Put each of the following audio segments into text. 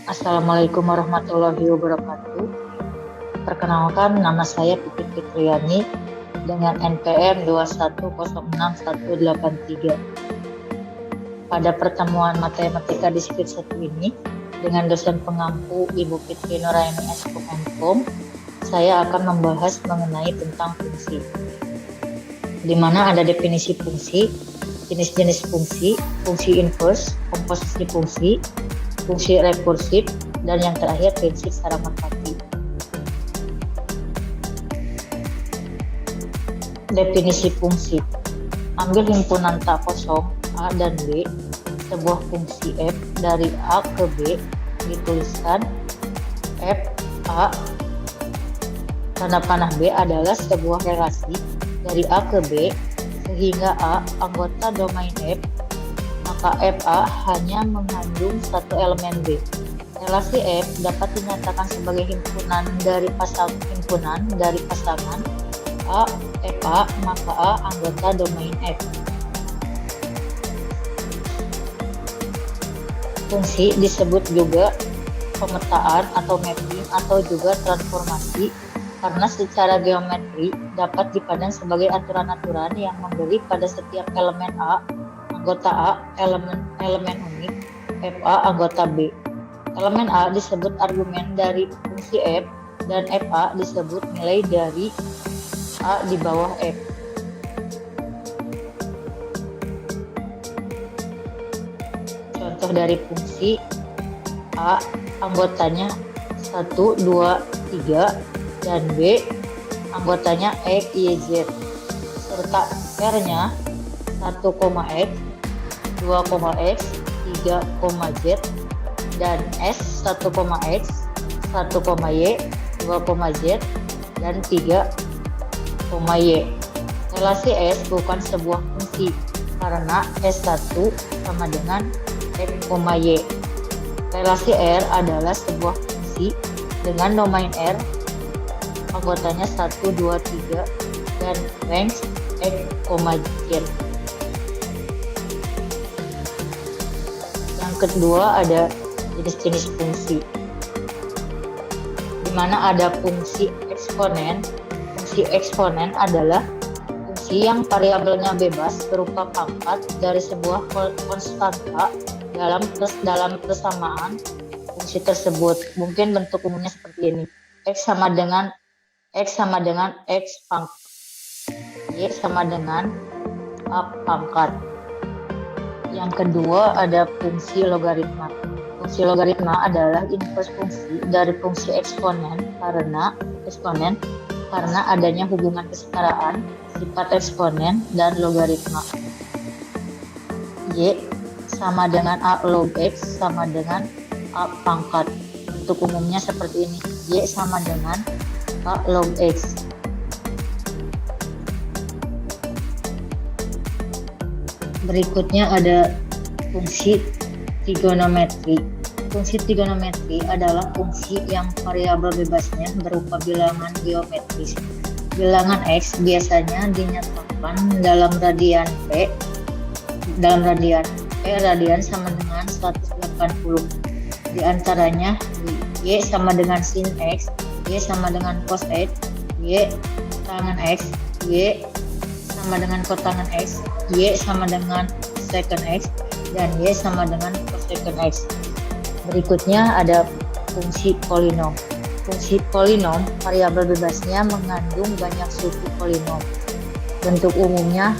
Assalamualaikum warahmatullahi wabarakatuh. Perkenalkan, nama saya Pipit Fitriani dengan NPM 2106183. Pada pertemuan matematika di Split 1 ini, dengan dosen pengampu Ibu Fitri Nuraini S.Kom, saya akan membahas mengenai tentang fungsi, di mana ada definisi fungsi, jenis-jenis fungsi, fungsi inverse, komposisi fungsi, fungsi rekursif, dan yang terakhir prinsip secara merpati. Definisi fungsi: ambil himpunan tak kosong A dan B, sebuah fungsi f dari A ke B dituliskan f A tanda panah B adalah sebuah relasi dari A ke B sehingga A anggota domain F, maka FA hanya mengandung satu elemen B. Relasi F dapat dinyatakan sebagai himpunan dari pasangan A FA, maka A anggota domain F. Fungsi disebut juga pemetaan atau mapping atau juga transformasi karena secara geometri dapat dipandang sebagai aturan-aturan yang memberi pada setiap elemen A anggota A elemen unik FA anggota B. Elemen A disebut argumen dari fungsi F dan FA disebut nilai dari A di bawah F. Contoh dari fungsi A anggotanya 1, 2, 3 dan B anggotanya X, Y, Z serta R-nya 1,X, 2,X, 3,Z dan S 1,X, 1,Y, 2,Z dan 3,Y. Relasi S bukan sebuah fungsi karena S1 sama dengan X, Y. Relasi R adalah sebuah fungsi dengan domain R anggotanya 1, 2, 3 dan range X, Z. Yang kedua ada jenis-jenis fungsi, di mana ada fungsi eksponen. Fungsi eksponen adalah fungsi yang variabelnya bebas berupa pangkat dari sebuah konstanta dalam persamaan fungsi tersebut. Mungkin bentuk umumnya seperti ini: X sama dengan X pangkat, Y sama dengan A pangkat. Yang kedua ada fungsi logaritma. Fungsi logaritma adalah inverse fungsi dari fungsi eksponen karena adanya hubungan kesetaraan sifat eksponen dan logaritma. Y sama dengan A log X sama dengan A pangkat. Bentuk umumnya seperti ini: Y sama dengan A log X. Berikutnya ada fungsi trigonometri. Fungsi trigonometri adalah fungsi yang variabel bebasnya berupa bilangan geometris. Bilangan X biasanya dinyatakan dalam radian P. Radian sama dengan 180. Di antaranya Y sama dengan sin X, Y sama dengan cos X, Y tangen X, Y sama dengan kotangen X, Y sama dengan secant X, dan Y sama dengan cosecant X. Berikutnya ada fungsi polinom. Fungsi polinom variabel bebasnya mengandung banyak suku polinom. Bentuk umumnya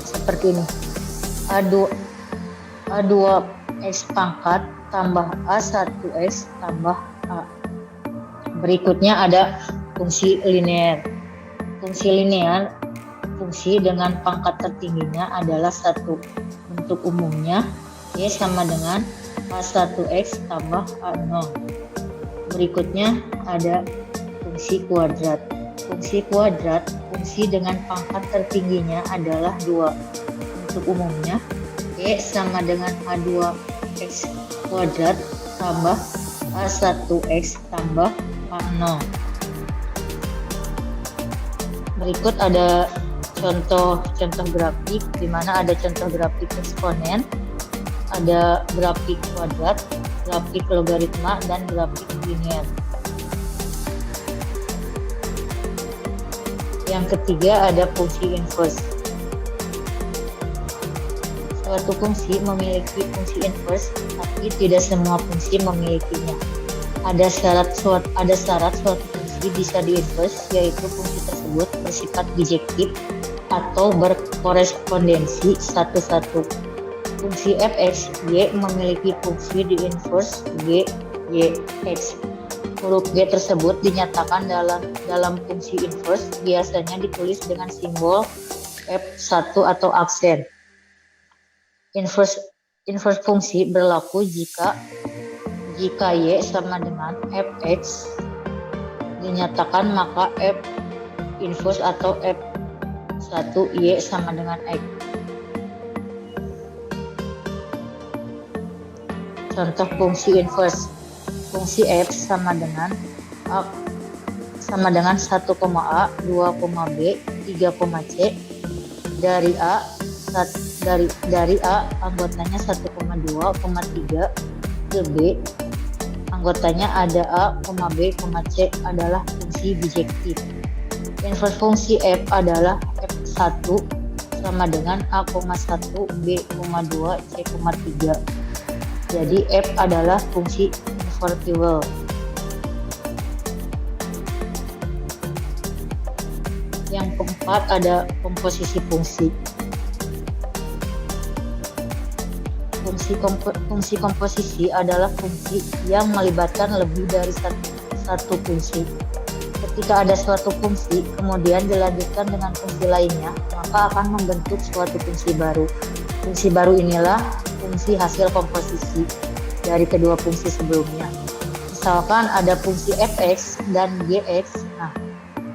seperti ini: A2X pangkat tambah A1X tambah A. Berikutnya ada fungsi linear. Fungsi linear fungsi dengan pangkat tertingginya adalah 1. Bentuk umumnya Y sama dengan A1X tambah A0. Berikutnya ada fungsi kuadrat. Fungsi kuadrat fungsi dengan pangkat tertingginya adalah 2. Bentuk umumnya Y sama dengan A2X kuadrat tambah A1X tambah A0. Berikut ada contoh grafik, di mana ada contoh grafik eksponen, ada grafik kuadrat, grafik logaritma, dan grafik linier. Yang ketiga ada fungsi inverse. Suatu fungsi memiliki fungsi inverse, tapi tidak semua fungsi memilikinya. Ada syarat suatu fungsi bisa di-inverse, yaitu fungsi tersebut bersifat bijektif atau berkorespondensi satu-satu. Fungsi f(x), y memiliki fungsi di-inverse g, y, x. Huruf G tersebut dinyatakan dalam fungsi inverse, biasanya ditulis dengan simbol F1 atau aksen. Inverse fungsi berlaku jika Y sama dengan Fx dinyatakan, maka F inverse atau F1 Y sama dengan X. Contoh fungsi inverse. Fungsi f sama dengan 1, A, 2, B, 3, C. Dari A anggotanya 1,2, 3 ke B. Anggotanya ada A, B, C adalah fungsi bijektif. Inverse fungsi f adalah F1 sama dengan A,1, B,2, C,3. Jadi f adalah fungsi invertible. Yang keempat ada komposisi fungsi. Fungsi komposisi adalah fungsi yang melibatkan lebih dari satu fungsi. Ketika ada suatu fungsi, kemudian dilanjutkan dengan fungsi lainnya, maka akan membentuk suatu fungsi baru. Fungsi baru inilah fungsi hasil komposisi dari kedua fungsi sebelumnya. Misalkan ada fungsi fx dan gx. Nah,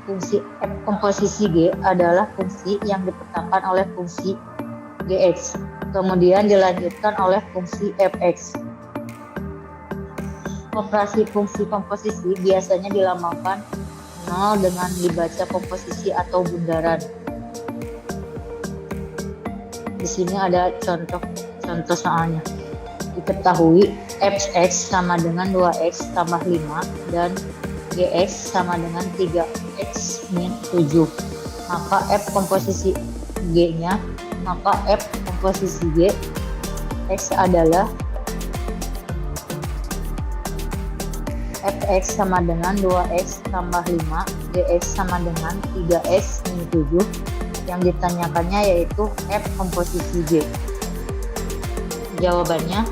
fungsi f komposisi g adalah fungsi yang dipetakan oleh fungsi gx, kemudian dilanjutkan oleh fungsi fx. Operasi fungsi komposisi biasanya dilambangkan 0 dengan dibaca komposisi atau bundaran. Di sini ada contoh soalnya. Diketahui fx sama dengan 2x tambah 5 dan gx sama dengan 3x min 7. Maka f komposisi g-nya, g x adalah fx sama dengan 2x tambah 5, gx sama dengan 3x min 7. Yang ditanyakannya yaitu f komposisi g. Jawabannya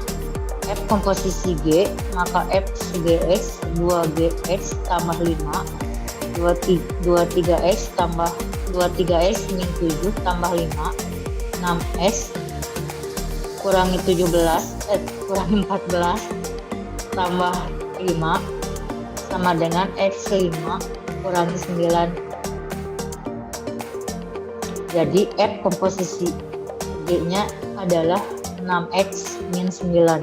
f komposisi g, maka f gx 2gx tambah 5, 23x min 7 tambah 5, 6x kurangi 14 tambah 5 sama dengan x 5 kurangi 9. Jadi f komposisi g-nya adalah 6x min 9.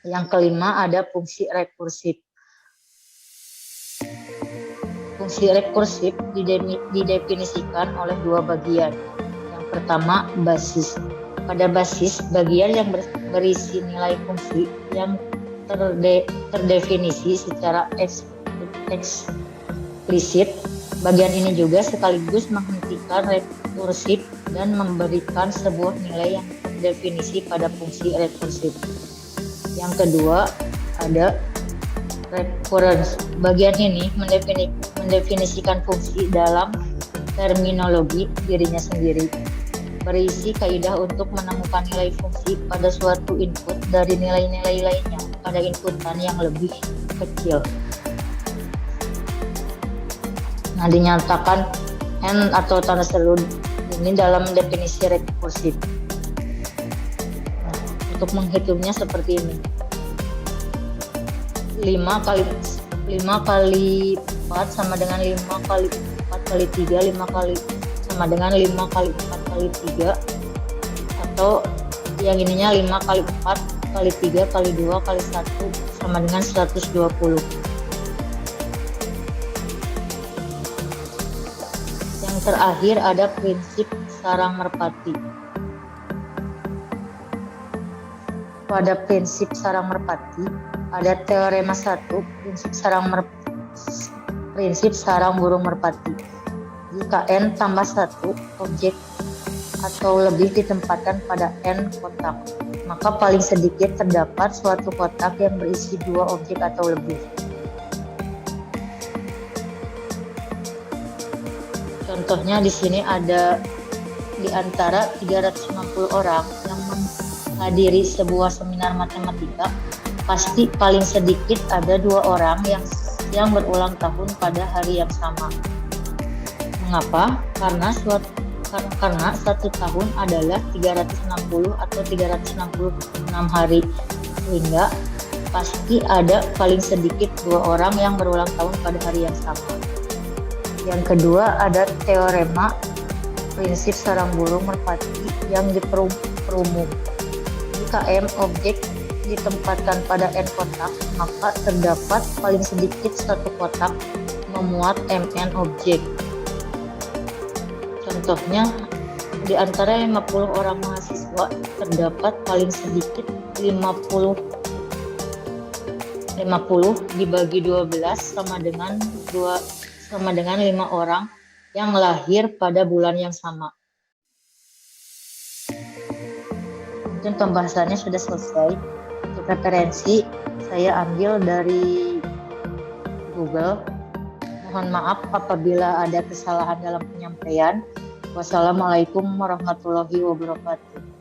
Yang kelima ada fungsi rekursif. Fungsi rekursif didefinisikan oleh dua bagian. Yang pertama, basis. Pada basis, bagian yang berisi nilai fungsi yang terdefinisi secara eksplisit. Bagian ini juga sekaligus menghentikan rekursif dan memberikan sebuah nilai yang terdefinisi pada fungsi rekursif. Yang kedua ada recurrence. Bagian ini mendefinisikan fungsi dalam terminologi dirinya sendiri, berisi kaidah untuk menemukan nilai fungsi pada suatu input dari nilai-nilai lainnya pada inputan yang lebih kecil. Nah, dinyatakan n atau tanda seru ini dalam definisi rekursif. Nah, untuk menghitungnya seperti ini. 5 kali 4 sama dengan 5 kali 4 kali 3, 5 kali sama dengan 5 kali 4 kali 3, atau yang ininya 5 kali 4 kali 3 kali 2 kali 1 sama dengan 120. Yang terakhir ada prinsip sarang merpati. Pada prinsip sarang merpati ada teorema 1, prinsip sarang burung merpati. Jika n tambah 1 objek atau lebih ditempatkan pada n kotak, maka paling sedikit terdapat suatu kotak yang berisi 2 objek atau lebih. Contohnya di sini ada di antara 350 orang yang menghadiri sebuah seminar matematika, pasti paling sedikit ada 2 orang yang berulang tahun pada hari yang sama. Mengapa? Karena satu tahun adalah 360 atau 366 hari, sehingga pasti ada paling sedikit 2 orang yang berulang tahun pada hari yang sama. Yang kedua ada teorema prinsip sarang burung merpati yang diperumum. Jika m objek ditempatkan pada n kotak, maka terdapat paling sedikit satu kotak memuat mn objek. Contohnya, di antara 50 orang mahasiswa terdapat paling sedikit 50 dibagi 12 sama dengan 5 orang yang lahir pada bulan yang sama. Mungkin pembahasannya sudah selesai. Untuk referensi saya ambil dari Google. Mohon maaf apabila ada kesalahan dalam penyampaian. Wassalamualaikum warahmatullahi wabarakatuh.